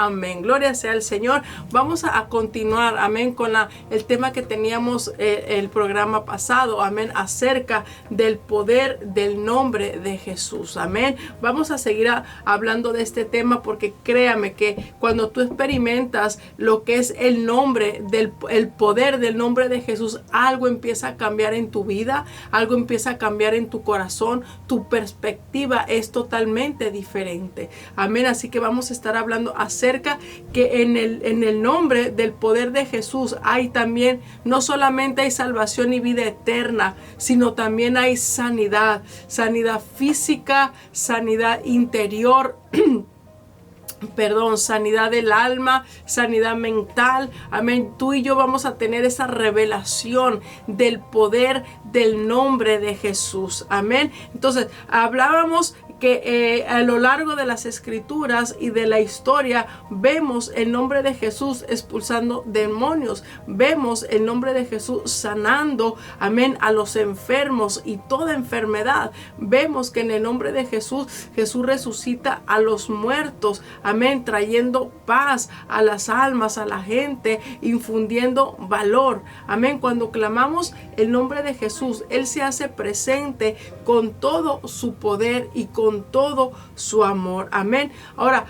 amén. Gloria sea al Señor. Vamos a continuar, amén, con el tema que teníamos el programa pasado, amén, acerca del poder del nombre de Jesús, amén. Vamos a seguir hablando de este tema porque créame que cuando tú experimentas lo que es el nombre, el poder del nombre de Jesús, algo empieza a cambiar en tu vida, algo empieza a cambiar en tu corazón, tu perspectiva es totalmente diferente, amén. Así que vamos a estar hablando acerca que en el nombre del poder de Jesús hay también, no solamente hay salvación y vida eterna, sino también hay sanidad física, sanidad interior, sanidad del alma, sanidad mental, amén. Tú y yo vamos a tener esa revelación del poder del nombre de Jesús, amén. Entonces, hablábamos que a lo largo de las escrituras y de la historia vemos el nombre de Jesús expulsando demonios, vemos el nombre de Jesús sanando, amén, a los enfermos y toda enfermedad. Vemos que en el nombre de Jesús, Jesús resucita a los muertos, amén, trayendo paz a las almas, a la gente, infundiendo valor, amén. Cuando clamamos el nombre de Jesús, Él se hace presente con todo su poder y con todo su amor, amén. Ahora,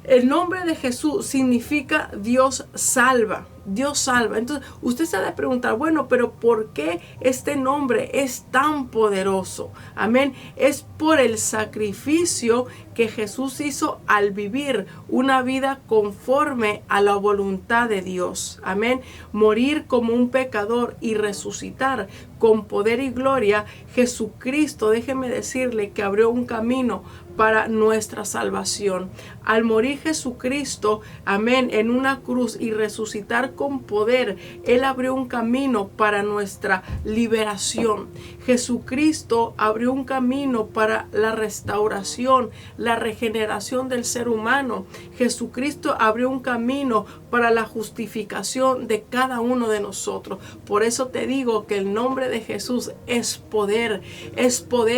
el nombre de Jesús significa Dios salva. Dios salva. Entonces, usted se ha de preguntar, bueno, pero ¿por qué este nombre es tan poderoso? Amén. Es por el sacrificio que Jesús hizo al vivir una vida conforme a la voluntad de Dios. Amén. Morir como un pecador y resucitar con poder y gloria. Jesucristo, déjeme decirle que abrió un camino para nuestra salvación. Al morir Jesucristo, amén, en una cruz y resucitar con poder, Él abrió un camino para nuestra liberación. Jesucristo abrió un camino para la restauración, la regeneración del ser humano. Jesucristo abrió un camino para la justificación de cada uno de nosotros. Por eso te digo que el nombre de Jesús es poder,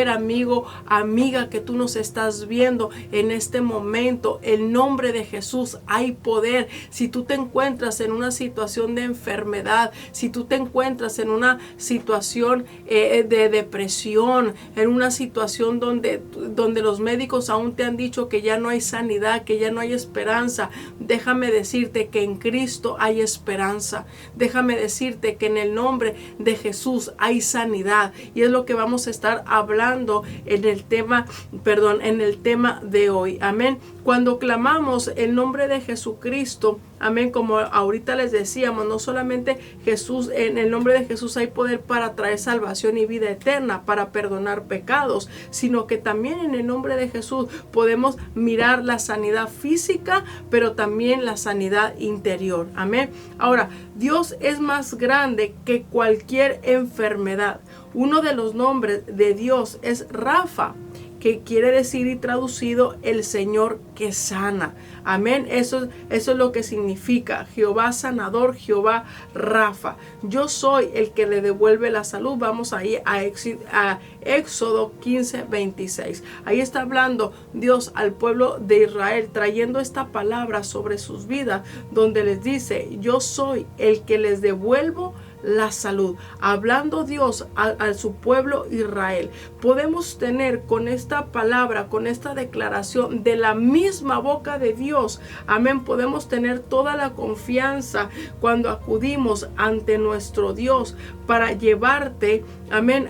amigo, amiga, que tú nos estás viendo en este momento. El nombre de Jesús hay poder. Si tú te encuentras en una situación de enfermedad, si tú te encuentras en una situación de depresión, en una situación donde los médicos aún te han dicho que ya no hay sanidad, que ya no hay esperanza, déjame decirte que en Cristo hay esperanza. Déjame decirte que en el nombre de Jesús hay sanidad, y es lo que vamos a estar hablando en el tema de hoy, amén. Cuando clamamos el nombre de Jesucristo, amén, como ahorita les decíamos, no solamente Jesús, en el nombre de Jesús hay poder para traer salvación y vida eterna, para perdonar pecados, sino que también en el nombre de Jesús podemos mirar la sanidad física, pero también la sanidad interior, amén. Ahora, Dios es más grande que cualquier enfermedad. Uno de los nombres de Dios es Rafa, que quiere decir y traducido el Señor que sana. Amén. Eso es lo que significa Jehová sanador, Jehová Rafa. Yo soy el que le devuelve la salud. Vamos ahí a Éxodo 15:26. Ahí está hablando Dios al pueblo de Israel, trayendo esta palabra sobre sus vidas, donde les dice: yo soy el que les devuelvo la salud. Hablando Dios a su pueblo Israel. Podemos tener con esta palabra, con esta declaración de la misma boca de Dios, amén, podemos tener toda la confianza cuando acudimos ante nuestro Dios para llevarte, amén,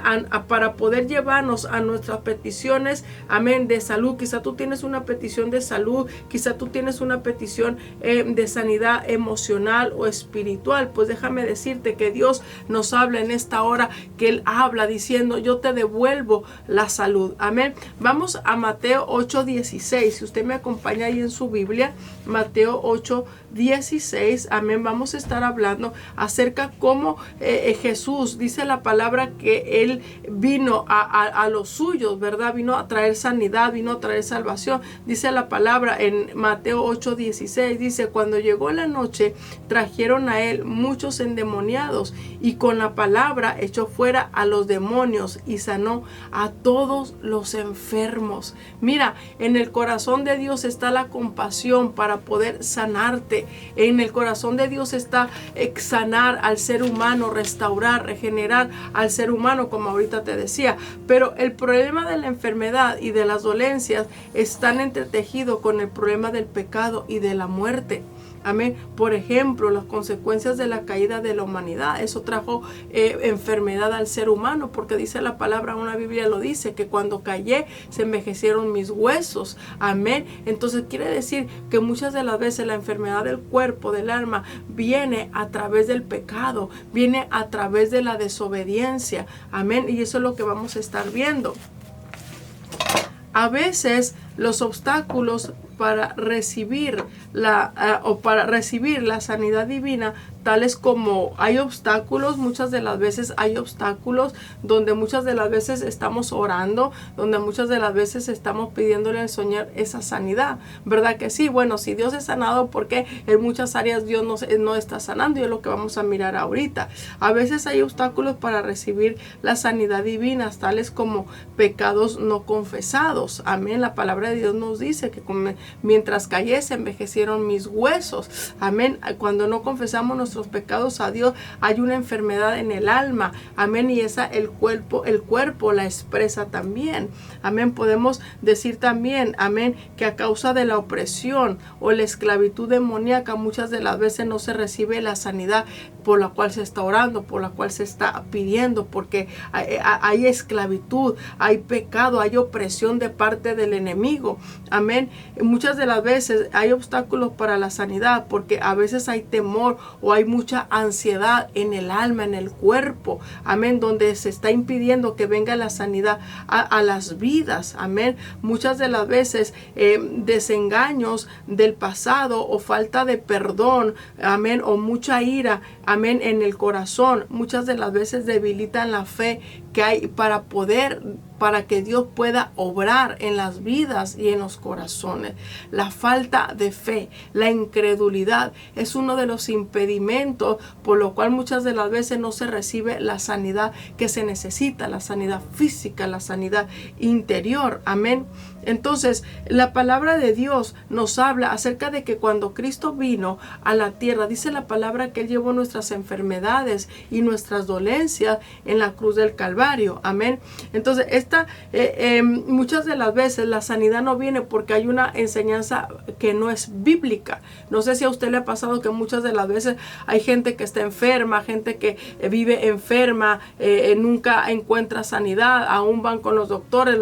para poder llevarnos a nuestras peticiones, amén, de salud. Quizá tú tienes una petición de salud, quizá tú tienes una petición de sanidad emocional o espiritual. Pues déjame decirte que Dios nos habla en esta hora, que Él habla diciendo: yo te devuelvo la salud, amén. Vamos a Mateo 8:16. Si usted me acompaña ahí en su Biblia, Mateo 8:16, amén. Vamos a estar hablando acerca cómo Jesús, dice la palabra, que Él vino a los suyos, ¿verdad? Vino a traer sanidad, vino a traer salvación. Dice la palabra en Mateo 8:16, dice: cuando llegó la noche, trajeron a Él muchos endemoniados leprosos y con la palabra echó fuera a los demonios y sanó a todos los enfermos. Mira, en el corazón de Dios está la compasión para poder sanarte. En el corazón de Dios está sanar al ser humano, restaurar, regenerar al ser humano, como ahorita te decía. Pero el problema de la enfermedad y de las dolencias están entretejidos con el problema del pecado y de la muerte. Amén. Por ejemplo, las consecuencias de la caída de la humanidad. Eso trajo enfermedad al ser humano, porque dice la palabra, una Biblia lo dice, que cuando callé se envejecieron mis huesos. Amén. Entonces quiere decir que muchas de las veces la enfermedad del cuerpo, del alma, viene a través del pecado, viene a través de la desobediencia. Amén. Y eso es lo que vamos a estar viendo. A veces los obstáculos para recibir la sanidad divina, tales como hay obstáculos, muchas de las veces hay obstáculos donde muchas de las veces estamos orando, donde muchas de las veces estamos pidiéndole al Señor esa sanidad, ¿verdad que sí? Bueno, si Dios es sanado, ¿por qué en muchas áreas Dios no está sanando? Y es lo que vamos a mirar ahorita. A veces hay obstáculos para recibir la sanidad divina, tales como pecados no confesados. Amén. La palabra de Dios nos dice que mientras callé se envejecieron mis huesos. Amén. Cuando no confesamos nuestros pecados a Dios, hay una enfermedad en el alma. Amén. Y esa el cuerpo la expresa también. Amén. Podemos decir también, amén, que a causa de la opresión o la esclavitud demoníaca, muchas de las veces no se recibe la sanidad por la cual se está orando, por la cual se está pidiendo, porque hay esclavitud, hay pecado, hay opresión de parte del enemigo. Amén. Muchas de las veces hay obstáculos para la sanidad porque a veces hay temor o hay mucha ansiedad en el alma, en el cuerpo. Amén. Donde se está impidiendo que venga la sanidad a las vidas. Amén. Muchas de las veces desengaños del pasado o falta de perdón. Amén. O mucha ira. Amén. En el corazón. Muchas de las veces debilitan la fe que hay para que Dios pueda obrar en las vidas y en los corazones. La falta de fe, la incredulidad es uno de los impedimentos por lo cual muchas de las veces no se recibe la sanidad que se necesita, la sanidad física, la sanidad interior. Amén. Entonces, la palabra de Dios nos habla acerca de que cuando Cristo vino a la tierra, dice la palabra que Él llevó nuestras enfermedades y nuestras dolencias en la cruz del Calvario. Amén. Entonces, muchas de las veces la sanidad no viene porque hay una enseñanza que no es bíblica. No sé si a usted le ha pasado que muchas de las veces hay gente que está enferma, gente que vive enferma, nunca encuentra sanidad, aún van con los doctores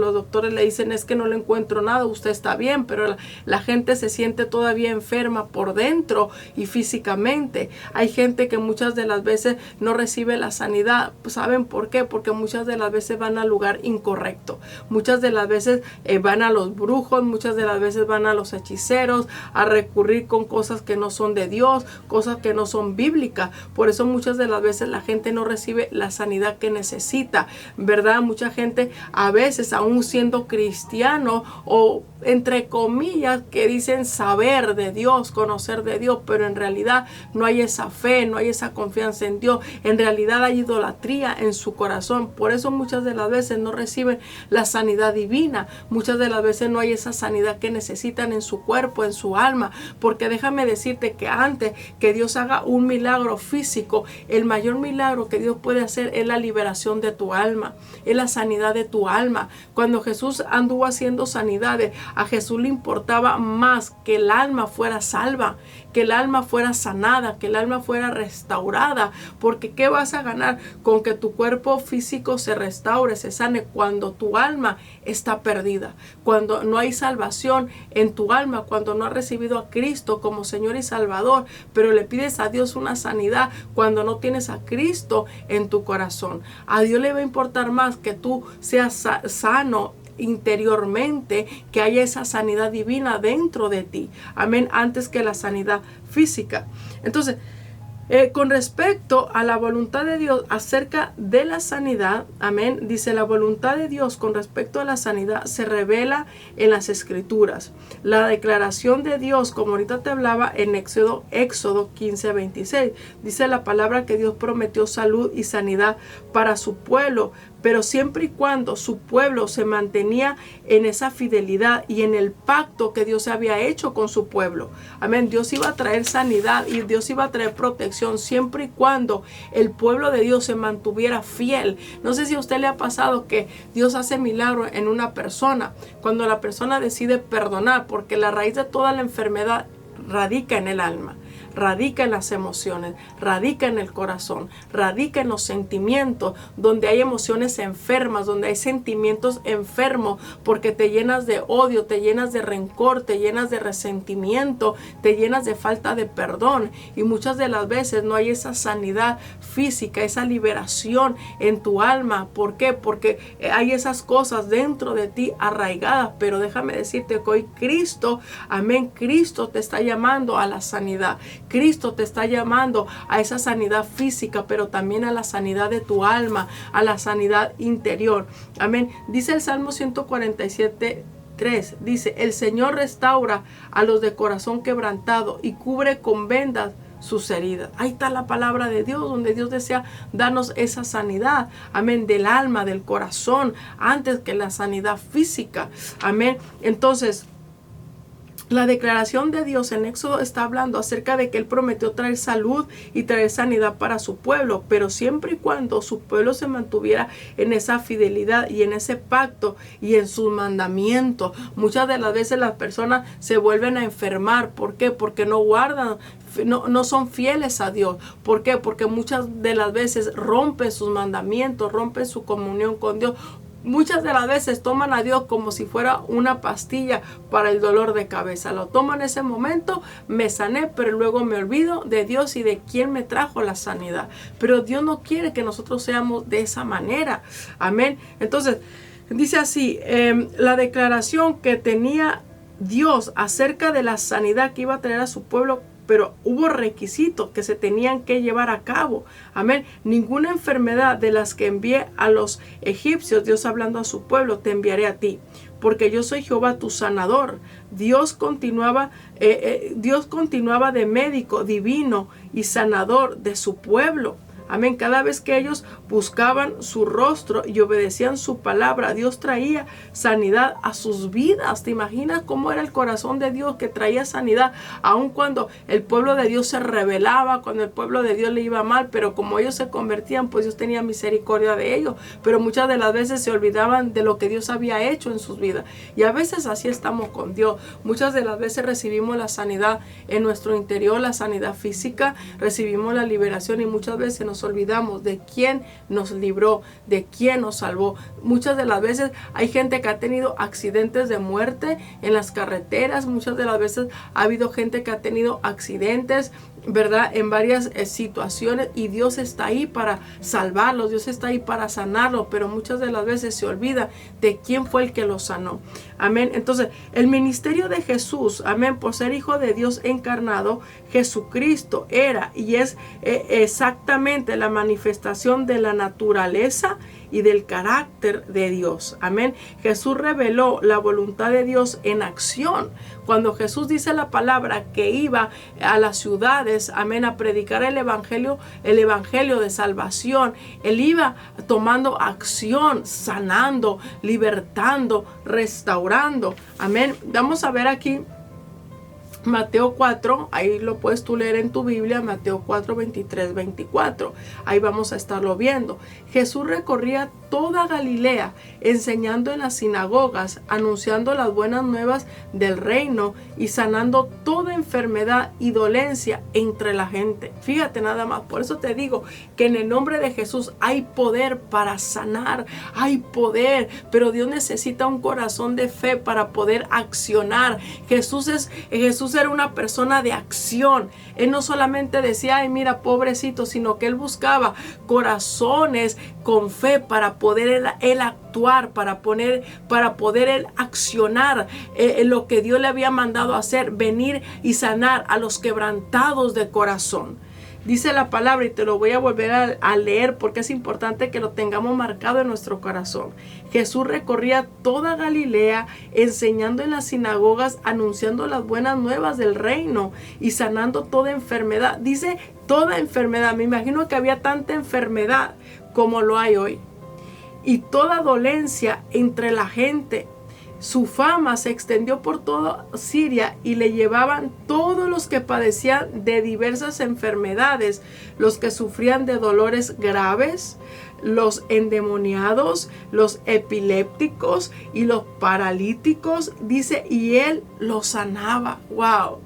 le dicen es que no le encuentro nada, usted está bien, pero la gente se siente todavía enferma por dentro y físicamente. Hay gente que muchas de las veces no recibe la sanidad. ¿Saben por qué? Porque muchas de las veces van al lugar incorrecto. Muchas de las veces van a los brujos, muchas de las veces van a los hechiceros, a recurrir con cosas que no son de Dios, cosas que no son bíblicas. Por eso muchas de las veces la gente no recibe la sanidad que necesita, ¿verdad? Mucha gente a veces, aún siendo cristiano o entre comillas que dicen saber de Dios, conocer de Dios, pero en realidad no hay esa fe, no hay esa confianza en Dios. En realidad hay idolatría en su corazón. Por eso muchas de las veces no reciben la sanidad divina. Muchas de las veces no hay esa sanidad que necesitan en su cuerpo, en su alma. Porque déjame decirte que antes que Dios haga un milagro físico, el mayor milagro que Dios puede hacer es la liberación de tu alma, es la sanidad de tu alma. Cuando Jesús anduvo haciendo sanidades, a Jesús le importaba más que el alma fuera salva, que el alma fuera sanada, que el alma fuera restaurada. Porque ¿qué vas a ganar con que tu cuerpo físico se restaure, se sane, cuando tu alma está perdida? Cuando no hay salvación en tu alma, cuando no has recibido a Cristo como Señor y Salvador, pero le pides a Dios una sanidad cuando no tienes a Cristo en tu corazón. A Dios le va a importar más que tú seas sano interiormente, que haya esa sanidad divina dentro de ti. Amén. Antes que la sanidad física. Entonces, Con respecto a la voluntad de Dios acerca de la sanidad, amén, dice la voluntad de Dios con respecto a la sanidad se revela en las escrituras. La declaración de Dios, como ahorita te hablaba en Éxodo 15:26, dice la palabra que Dios prometió salud y sanidad para su pueblo, pero siempre y cuando su pueblo se mantenía en esa fidelidad y en el pacto que Dios había hecho con su pueblo. Amén. Dios iba a traer sanidad y Dios iba a traer protección siempre y cuando el pueblo de Dios se mantuviera fiel. No sé si a usted le ha pasado que Dios hace milagros en una persona cuando la persona decide perdonar, porque la raíz de toda la enfermedad radica en el alma. Radica en las emociones, radica en el corazón, radica en los sentimientos, donde hay emociones enfermas, donde hay sentimientos enfermos, porque te llenas de odio, te llenas de rencor, te llenas de resentimiento, te llenas de falta de perdón. Y muchas de las veces no hay esa sanidad física, esa liberación en tu alma. ¿Por qué? Porque hay esas cosas dentro de ti arraigadas. Pero déjame decirte que hoy Cristo, amén, Cristo te está llamando a la sanidad. Cristo te está llamando a esa sanidad física, pero también a la sanidad de tu alma, a la sanidad interior. Amén. Dice el Salmo 147:3, dice: el Señor restaura a los de corazón quebrantado y cubre con vendas sus heridas. Ahí está la palabra de Dios, donde Dios desea darnos esa sanidad, amén, del alma, del corazón, antes que la sanidad física. Amén. Entonces, la declaración de Dios en Éxodo está hablando acerca de que Él prometió traer salud y traer sanidad para su pueblo, pero siempre y cuando su pueblo se mantuviera en esa fidelidad y en ese pacto y en sus mandamientos. Muchas de las veces las personas se vuelven a enfermar. ¿Por qué? Porque no guardan, no son fieles a Dios. ¿Por qué? Porque muchas de las veces rompen sus mandamientos, rompen su comunión con Dios. Muchas de las veces toman a Dios como si fuera una pastilla para el dolor de cabeza. Lo tomo en ese momento, me sané, pero luego me olvido de Dios y de quién me trajo la sanidad. Pero Dios no quiere que nosotros seamos de esa manera. Amén. Entonces, dice así, la declaración que tenía Dios acerca de la sanidad que iba a traer a su pueblo, pero hubo requisitos que se tenían que llevar a cabo. Amén. Ninguna enfermedad de las que envié a los egipcios, Dios hablando a su pueblo, te enviaré a ti, porque yo soy Jehová tu sanador. Dios continuaba de médico divino y sanador de su pueblo. Amén. Cada vez que ellos buscaban su rostro y obedecían su palabra, Dios traía sanidad a sus vidas. ¿Te imaginas cómo era el corazón de Dios, que traía sanidad aun cuando el pueblo de Dios se rebelaba, cuando el pueblo de Dios le iba mal? Pero como ellos se convertían, pues Dios tenía misericordia de ellos. Pero muchas de las veces se olvidaban de lo que Dios había hecho en sus vidas. Y a veces así estamos con Dios. Muchas de las veces recibimos la sanidad en nuestro interior, la sanidad física, recibimos la liberación, y muchas veces nos olvidamos de quién nos libró, de quién nos salvó. Muchas de las veces hay gente que ha tenido accidentes de muerte en las carreteras. Muchas de las veces ha habido gente que ha tenido accidentes, ¿verdad?, en varias situaciones, y Dios está ahí para salvarlos, Dios está ahí para sanarlos, pero muchas de las veces se olvida de quién fue el que los sanó. Amén. Entonces, el ministerio de Jesús, amén, por ser hijo de Dios encarnado, Jesucristo era y es exactamente la manifestación de la naturaleza y del carácter de Dios. Amén. Jesús reveló la voluntad de Dios en acción. Cuando Jesús dice la palabra que iba a las ciudades, amén, a predicar el evangelio de salvación, Él iba tomando acción, sanando, libertando, restaurando. Amén. Vamos a ver aquí Mateo 4, ahí lo puedes tú leer en tu Biblia, Mateo 4, 23, 24. Ahí vamos a estarlo viendo. Jesús recorría toda Galilea, enseñando en las sinagogas, anunciando las buenas nuevas del reino y sanando toda enfermedad y dolencia entre la gente. Fíjate nada más, por eso te digo que en el nombre de Jesús hay poder para sanar, hay poder, pero Dios necesita un corazón de fe para poder accionar. Jesús era una persona de acción. Él no solamente decía, ay, mira, pobrecito, sino que Él buscaba corazones con fe para poder él actuar, para poder él accionar lo que Dios le había mandado hacer, venir y sanar a los quebrantados de corazón. Dice la palabra, y te lo voy a volver a leer porque es importante que lo tengamos marcado en nuestro corazón. Jesús recorría toda Galilea, enseñando en las sinagogas, anunciando las buenas nuevas del reino y sanando toda enfermedad. Dice toda enfermedad. Me imagino que había tanta enfermedad como lo hay hoy. Y toda dolencia entre la gente. Su fama se extendió por toda Siria y le llevaban todos los que padecían de diversas enfermedades, los que sufrían de dolores graves, los endemoniados, los epilépticos y los paralíticos. Dice, y él los sanaba. ¡Wow!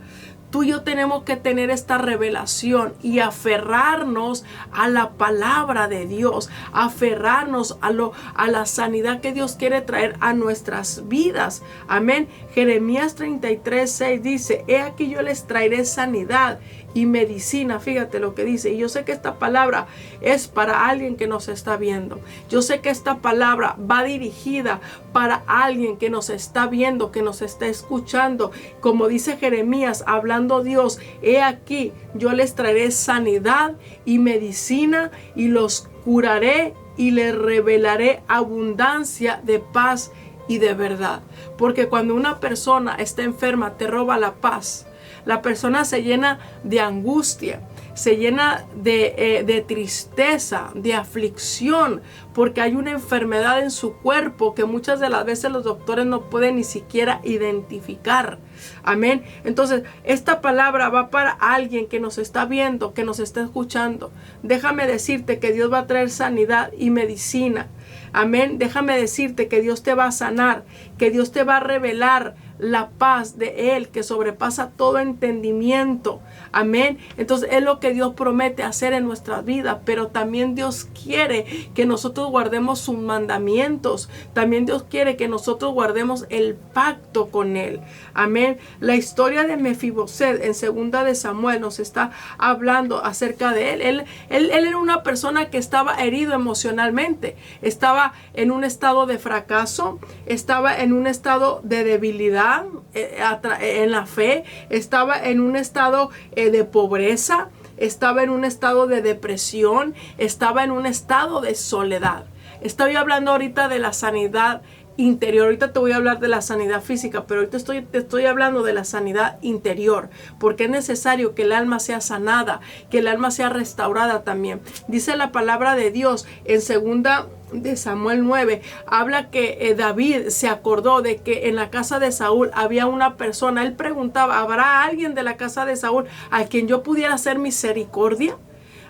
Tú y yo tenemos que tener esta revelación y aferrarnos a la palabra de Dios, aferrarnos a la sanidad que Dios quiere traer a nuestras vidas. Amén. Jeremías 33:6 dice, he aquí yo les traeré sanidad y medicina. Fíjate lo que dice. Y yo sé que esta palabra es para alguien que nos está viendo. Yo sé que esta palabra va dirigida para alguien que nos está viendo, que nos está escuchando. Como dice Jeremías, hablando Dios, he aquí yo les traeré sanidad y medicina y los curaré y les revelaré abundancia de paz y de verdad. Porque cuando una persona está enferma, te roba la paz. La persona se llena de angustia, se llena de tristeza, de aflicción, porque hay una enfermedad en su cuerpo que muchas de las veces los doctores no pueden ni siquiera identificar. Amén. Entonces, esta palabra va para alguien que nos está viendo, que nos está escuchando. Déjame decirte que Dios va a traer sanidad y medicina. Amén. Déjame decirte que Dios te va a sanar, que Dios te va a revelar la paz de Él que sobrepasa todo entendimiento. Amén. Entonces es lo que Dios promete hacer en nuestras vidas, pero también Dios quiere que nosotros guardemos sus mandamientos. También Dios quiere que nosotros guardemos el pacto con Él. Amén. La historia de Mefiboset en 2 de Samuel nos está hablando acerca de él. Él era una persona que estaba herido emocionalmente, estaba en un estado de fracaso, estaba en un estado de debilidad en la fe, estaba en un estado de pobreza, estaba en un estado de depresión, estaba en un estado de soledad. Estoy hablando ahorita de la sanidad interior. Ahorita te voy a hablar de la sanidad física, pero ahorita te estoy hablando de la sanidad interior, porque es necesario que el alma sea sanada, que el alma sea restaurada también. Dice la palabra de Dios en 2 de Samuel 9, habla que David se acordó de que en la casa de Saúl había una persona. Él preguntaba, ¿habrá alguien de la casa de Saúl a quien yo pudiera hacer misericordia?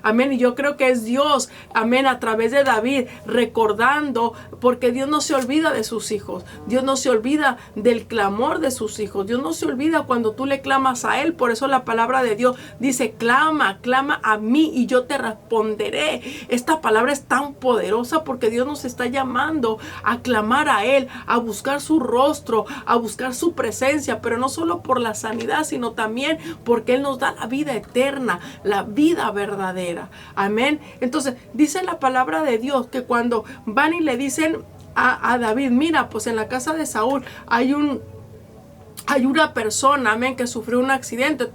Amén. Y yo creo que es Dios, amén, a través de David, recordando, porque Dios no se olvida de sus hijos. Dios no se olvida del clamor de sus hijos. Dios no se olvida cuando tú le clamas a Él. Por eso la palabra de Dios dice, clama a mí y yo te responderé. Esta palabra es tan poderosa porque Dios nos está llamando a clamar a Él, a buscar su rostro, a buscar su presencia, pero no solo por la sanidad, sino también porque Él nos da la vida eterna, la vida verdadera. Amén. Entonces dice la palabra de Dios que cuando van y le dicen a David, mira, pues en la casa de Saúl hay una persona, amén, que sufrió un accidente.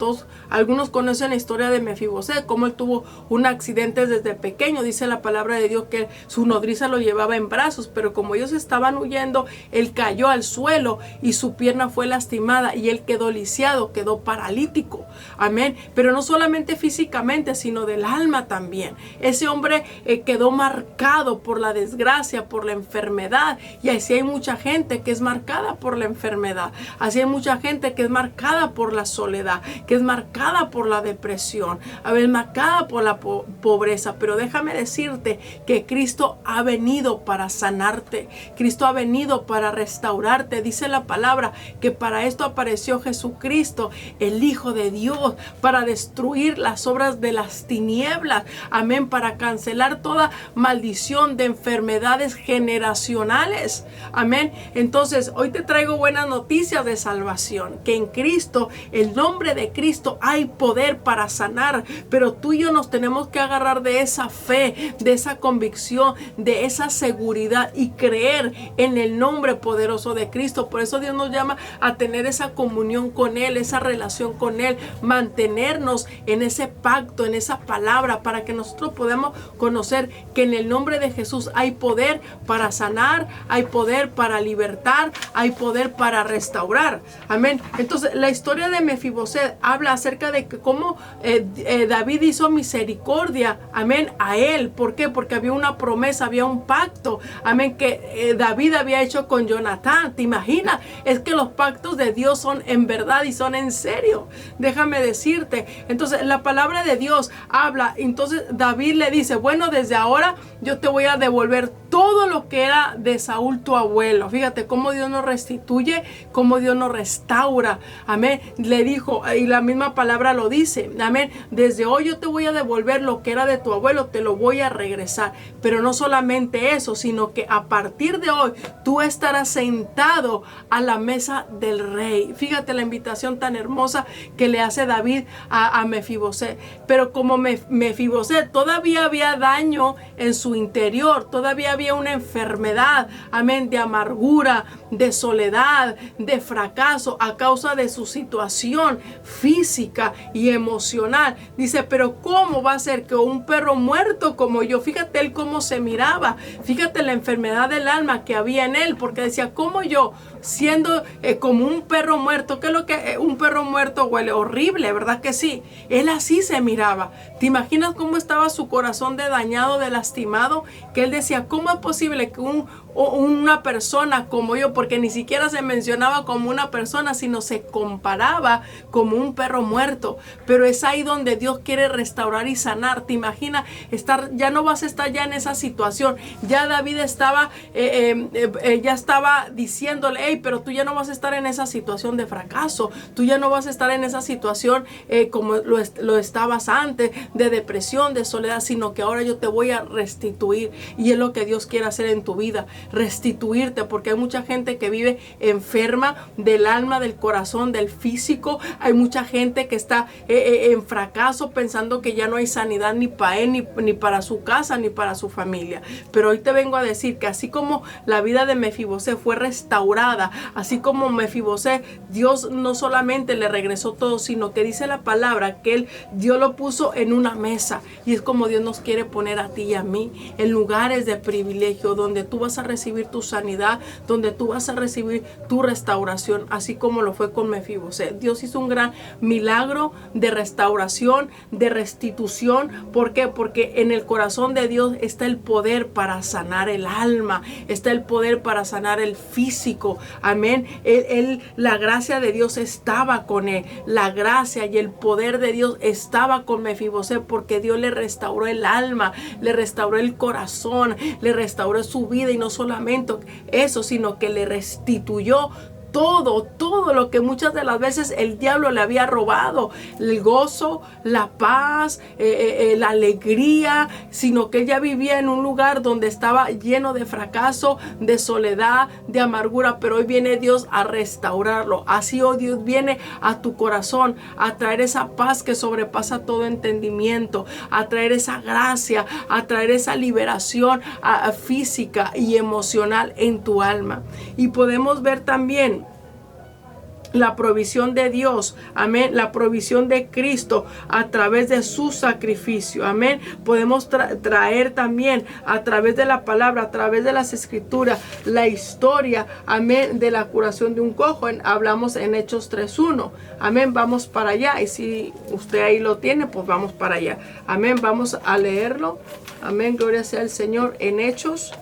Algunos conocen la historia de Mefiboset, cómo él tuvo un accidente desde pequeño. Dice la palabra de Dios que su nodriza lo llevaba en brazos, pero como ellos estaban huyendo, él cayó al suelo y su pierna fue lastimada y él quedó lisiado, quedó paralítico. Amén. Pero no solamente físicamente, sino del alma también. Ese hombre quedó marcado por la desgracia, por la enfermedad. Y así hay mucha gente que es marcada por la enfermedad. Así hay mucha gente que es marcada por la soledad, que es marcada por la depresión, marcada por la pobreza. Pero déjame decirte que Cristo ha venido para sanarte. Cristo ha venido para restaurarte. Dice la palabra que para esto apareció Jesucristo, el Hijo de Dios, para destruir las obras de las tinieblas. Amén. Para cancelar toda maldición de enfermedades generacionales. Amén. Entonces, hoy te traigo buenas noticias de salvación. salvación, que en Cristo, el nombre de Cristo, hay poder para sanar, pero tú y yo nos tenemos que agarrar de esa fe, de esa convicción, de esa seguridad y creer en el nombre poderoso de Cristo. Por eso Dios nos llama a tener esa comunión con Él, esa relación con Él, mantenernos en ese pacto, en esa palabra, para que nosotros podamos conocer que en el nombre de Jesús hay poder para sanar, hay poder para libertar, hay poder para restaurar. Amén. Entonces, la historia de Mefiboset habla acerca de cómo David hizo misericordia, amén, a él. ¿Por qué? Porque había una promesa, había un pacto, amén, que David había hecho con Jonatán. ¿Te imaginas? Es que los pactos de Dios son en verdad y son en serio. Déjame decirte. Entonces, la palabra de Dios habla. Entonces, David le dice, bueno, desde ahora yo te voy a devolver todo lo que era de Saúl tu abuelo. Fíjate cómo Dios nos restituye, cómo Dios nos restaura. Amén. Le dijo, y la misma palabra lo dice. Amén. Desde hoy yo te voy a devolver lo que era de tu abuelo, te lo voy a regresar. Pero no solamente eso, sino que a partir de hoy tú estarás sentado a la mesa del rey. Fíjate la invitación tan hermosa que le hace David a Mefiboset. Pero como Mefiboset todavía había daño en su interior, todavía había una enfermedad, amén, de amargura, de soledad, de fracaso a causa de su situación física y emocional. Dice, pero ¿cómo va a ser que un perro muerto como yo? Fíjate él cómo se miraba, fíjate la enfermedad del alma que había en él, porque decía, ¿cómo yo siendo como un perro muerto? ¿Qué es lo que un perro muerto huele? Horrible, ¿verdad que sí? Él así se miraba. ¿Te imaginas cómo estaba su corazón de dañado, de lastimado? Que él decía, ¿cómo es posible que una persona como yo, porque ni siquiera se mencionaba como una persona, sino se comparaba como un perro muerto? Pero es ahí donde Dios quiere restaurar y sanar. ¿Te imaginas ya no vas a estar ya en esa situación? Ya David estaba, ya estaba diciéndole, hey, pero tú ya no vas a estar en esa situación de fracaso, tú ya no vas a estar en esa situación como lo estabas antes, de depresión, de soledad, sino que ahora yo te voy a restituir. Y es lo que Dios quiere hacer en tu vida, restituirte, porque hay mucha gente que vive enferma del alma, del corazón, del físico. Hay mucha gente que está en fracaso, pensando que ya no hay sanidad ni para él, ni para su casa, ni para su familia. Pero hoy te vengo a decir que así como la vida de Mefiboset fue restaurada, así como Mefiboset, Dios no solamente le regresó todo, sino que dice la palabra que Dios lo puso en una mesa. Y es como Dios nos quiere poner a ti y a mí, en lugares de privilegio, donde tú vas a recibir tu sanidad, donde tú vas a recibir tu restauración, así como lo fue con Mefiboset. Dios hizo un gran milagro de restauración, de restitución. ¿Por qué? Porque en el corazón de Dios está el poder para sanar el alma, está el poder para sanar el físico. Amén. La gracia de Dios estaba con él. La gracia y el poder de Dios estaba con Mefiboset, porque Dios le restauró el alma, le restauró el corazón, le restauró su vida, y no solamente eso, sino que le restituyó todo lo que muchas de las veces el diablo le había robado, el gozo, la paz, la alegría, sino que ella vivía en un lugar donde estaba lleno de fracaso, de soledad, de amargura. Pero hoy viene Dios a restaurarlo. Así hoy Dios viene a tu corazón a traer esa paz que sobrepasa todo entendimiento, a traer esa gracia, a traer esa liberación física y emocional en tu alma. Y podemos ver también la provisión de Dios, amén, la provisión de Cristo a través de su sacrificio, amén. Podemos traer también a través de la palabra, a través de las escrituras, la historia, amén, de la curación de un cojo. Hablamos en Hechos 3:1, amén. Vamos para allá, y si usted ahí lo tiene, pues vamos para allá, amén. Vamos a leerlo, amén, gloria sea al Señor. En Hechos,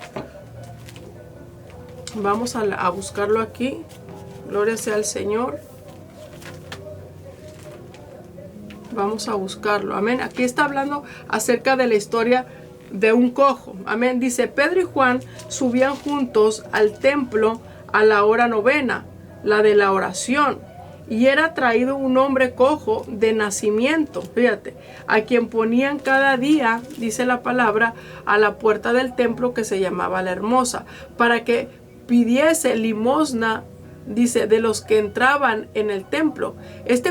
vamos a buscarlo aquí. Gloria sea al Señor. Vamos a buscarlo. Amén. Aquí está hablando acerca de la historia de un cojo. Amén. Dice, Pedro y Juan subían juntos al templo a la hora novena, la de la oración. Y era traído un hombre cojo de nacimiento, fíjate, a quien ponían cada día, dice la palabra, a la puerta del templo que se llamaba La Hermosa, para que pidiese limosna dice, de los que entraban en el templo.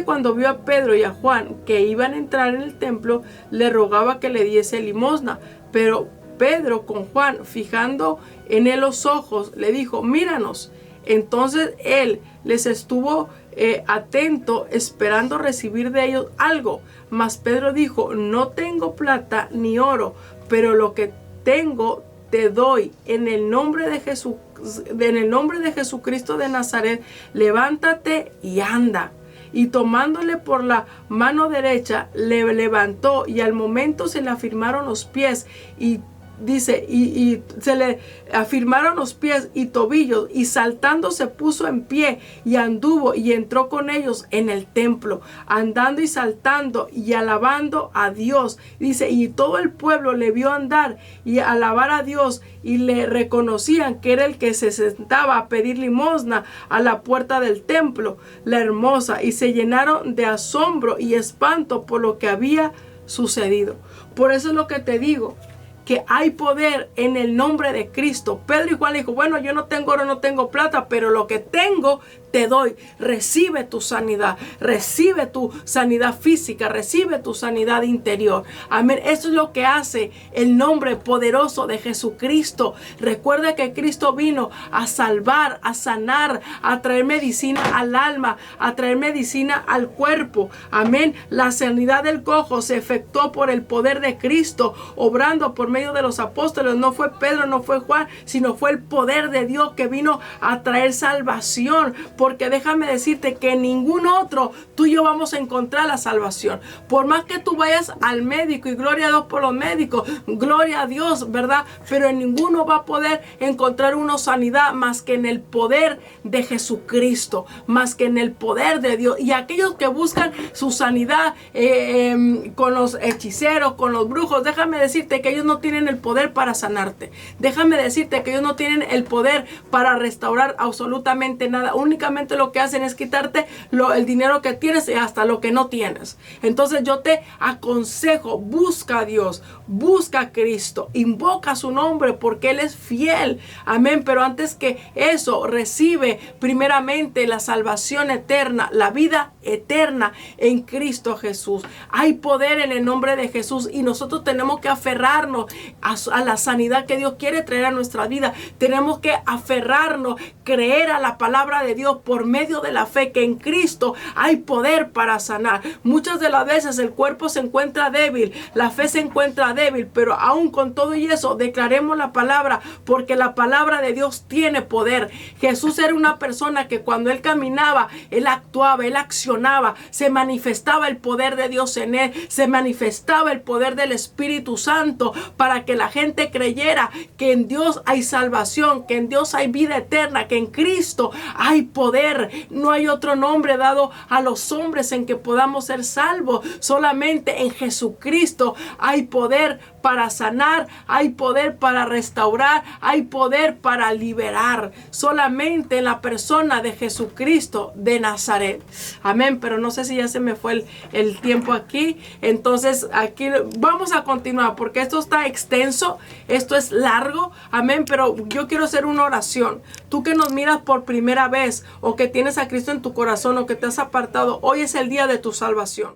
Cuando vio a Pedro y a Juan que iban a entrar en el templo, le rogaba que le diese limosna. Pero Pedro, con Juan, fijando en él los ojos, le dijo: míranos. Entonces él les estuvo atento, esperando recibir de ellos algo. Mas Pedro dijo: no tengo plata ni oro, pero lo que tengo te doy. En el nombre de Jesucristo de Nazaret, levántate y anda. Y tomándole por la mano derecha, le levantó, y al momento se le afirmaron los pies y se le afirmaron los pies y tobillos, y saltando se puso en pie y anduvo y entró con ellos en el templo, andando y saltando y alabando a Dios. Dice, y todo el pueblo le vio andar y alabar a Dios, y le reconocían que era el que se sentaba a pedir limosna a la puerta del templo, la hermosa, y se llenaron de asombro y espanto por lo que había sucedido. Por eso es lo que te digo, que hay poder en el nombre de Cristo. Pedro y Juan le dijo: bueno, yo no tengo oro, no tengo plata, pero lo que tengo te doy. Recibe tu sanidad, recibe tu sanidad física, recibe tu sanidad interior. Amén. Eso es lo que hace el nombre poderoso de Jesucristo. Recuerda que Cristo vino a salvar, a sanar, a traer medicina al alma, a traer medicina al cuerpo. Amén. La sanidad del cojo se efectuó por el poder de Cristo, obrando por medio de los apóstoles. No fue Pedro, no fue Juan, sino fue el poder de Dios que vino a traer salvación. Porque déjame decirte que en ningún otro tú y yo vamos a encontrar la salvación. Por más que tú vayas al médico, y gloria a Dios por los médicos, gloria a Dios, ¿verdad? Pero en ninguno va a poder encontrar una sanidad más que en el poder de Jesucristo, más que en el poder de Dios. Y aquellos que buscan su sanidad con los hechiceros, con los brujos, déjame decirte que ellos no tienen el poder para sanarte. Déjame decirte que ellos no tienen el poder para restaurar absolutamente nada. Únicamente lo que hacen es quitarte el dinero que tienes y hasta lo que no tienes. Entonces yo te aconsejo: busca a Dios, busca a Cristo, invoca su nombre, porque Él es fiel. Amén. Pero antes que eso, recibe primeramente la salvación eterna, la vida eterna en Cristo Jesús. Hay poder en el nombre de Jesús, y nosotros tenemos que aferrarnos a la sanidad que Dios quiere traer a nuestra vida. Tenemos que aferrarnos, creer a la palabra de Dios por medio de la fe, que en Cristo hay poder para sanar. Muchas de las veces el cuerpo se encuentra débil, la fe se encuentra débil, pero aún con todo y eso, declaremos la palabra, porque la palabra de Dios tiene poder. Jesús era una persona que cuando Él caminaba, Él actuaba, Él accionaba, se manifestaba el poder de Dios en Él, se manifestaba el poder del Espíritu Santo, para que la gente creyera que en Dios hay salvación, que en Dios hay vida eterna, que en Cristo hay poder. No hay otro nombre dado a los hombres en que podamos ser salvos. Solamente en Jesucristo hay poder para sanar, hay poder para restaurar, hay poder para liberar. Solamente en la persona de Jesucristo de Nazaret. Amén. Pero no sé si ya se me fue el tiempo aquí. Entonces aquí vamos a continuar, porque esto está extenso, esto es largo. Amén. Pero yo quiero hacer una oración. Tú que nos miras por primera vez, o que tienes a Cristo en tu corazón, o que te has apartado, hoy es el día de tu salvación.